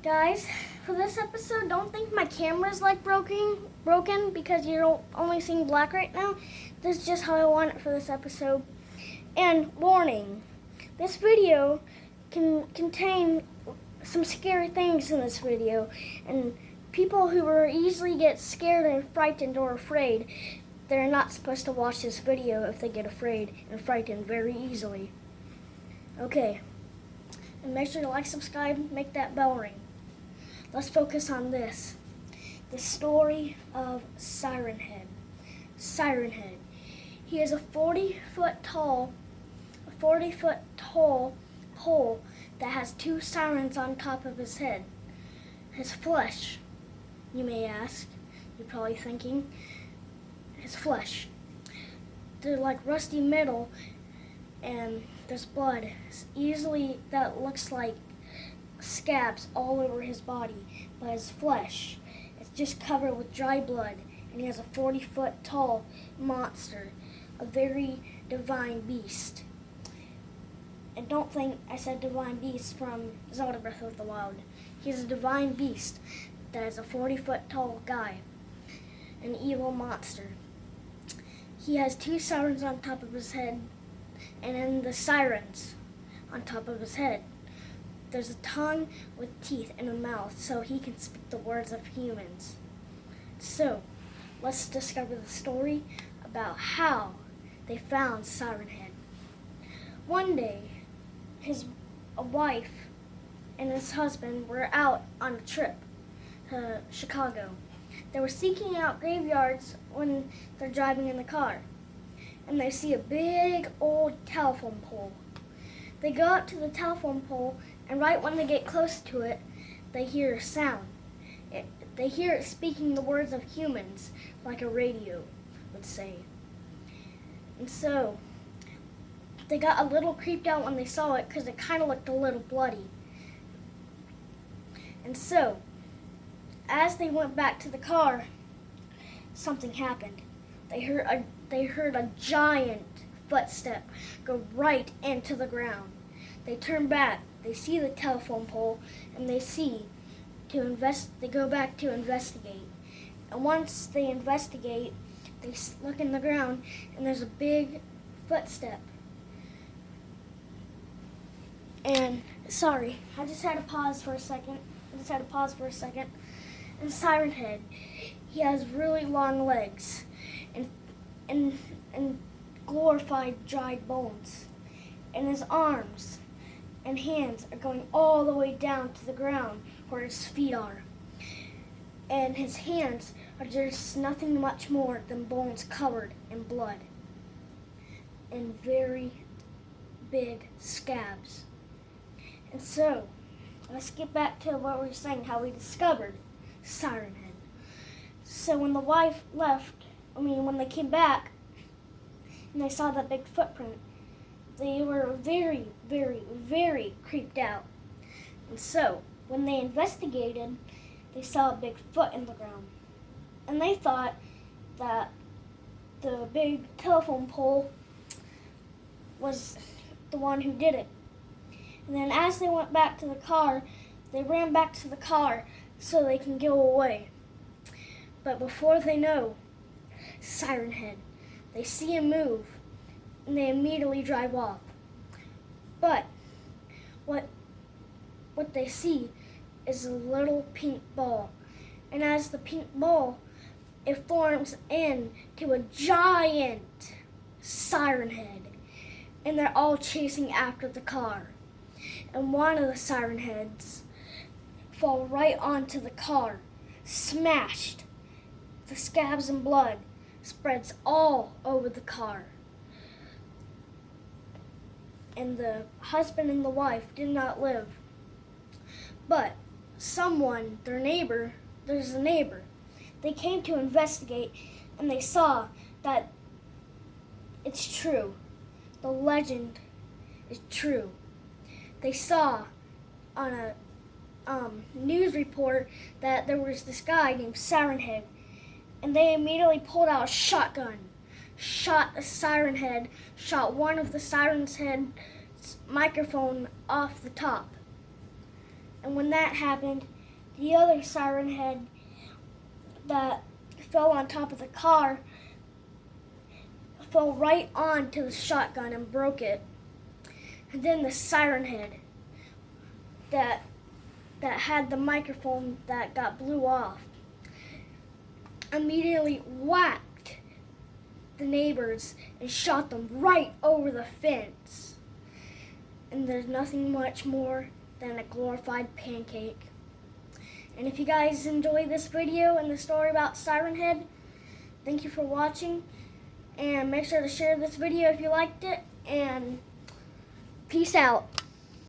Guys, for this episode, don't think my camera's like broken because you're only seeing black right now. This is just how I want it for this episode. And warning, this video can contain some scary things in this video, and people who are easily get scared and frightened or afraid, they're not supposed to watch this video if they get afraid and frightened very easily. Okay, and make sure to like, subscribe, make that bell ring. Let's focus on this. The story of Siren Head. Siren Head. He is a 40-foot tall pole that has two sirens on top of his head. His flesh, you may ask, you're probably thinking, his flesh. They're like rusty metal, and there's blood. Easily that looks like scabs all over his body, but his flesh, it's just covered with dry blood, and he has a 40-foot tall monster, a very divine beast. And don't think I said divine beast from Zelda Breath of the Wild. He's a divine beast that is a 40-foot tall guy, an evil monster. He has two sirens on top of his head, and in the sirens on top of his head, there's a tongue with teeth and a mouth, so he can speak the words of humans. So, let's discover the story about how they found Siren Head. One day, his wife and his husband were out on a trip to Chicago. They were seeking out graveyards when they're driving in the car, and they see a big old telephone pole. They go up to the telephone pole, and right when they get close to it, they hear a sound. They hear it speaking the words of humans, like a radio would say. And so, they got a little creeped out when they saw it because it kind of looked a little bloody. And so, as they went back to the car, something happened. They heard a giant footstep go right into the ground. They turn back. They see the telephone pole, and they go back to investigate. And once they investigate, they look in the ground, and there's a big footstep. And, sorry, I just had to pause for a second. And Siren Head, he has really long legs and glorified dried bones. And his arms and hands are going all the way down to the ground where his feet are. And his hands are just nothing much more than bones covered in blood and very big scabs. And so, let's get back to what we were saying, how we discovered Siren Head. So when the wife when they came back and they saw that big footprint, they were very, very, very creeped out. And so, when they investigated, they saw a big foot in the ground. And they thought that the big telephone pole was the one who did it. And then as they went back to the car, they ran back to the car so they can go away. But before they know, Siren Head, they see him move, and they immediately drive off. But what they see is a little pink ball. And as the pink ball, it forms into a giant Siren Head. And they're all chasing after the car. And one of the Siren Heads fall right onto the car, smashed. The scabs and blood spreads all over the car. And the husband and the wife did not live. But there's a neighbor. They came to investigate, and they saw that it's true. The legend is true. They saw on a news report that there was this guy named Siren Head, and they immediately pulled out a shotgun, shot a Siren Head, shot one of the Siren's head microphone off the top. And when that happened, the other siren head that fell on top of the car fell right onto the shotgun and broke it. And then the siren head that had the microphone that blew off immediately whacked the neighbors and shot them right over the fence. And there's nothing much more than a glorified pancake. And if you guys enjoyed this video and the story about Siren Head, thank you for watching. And make sure to share this video if you liked it. And peace out.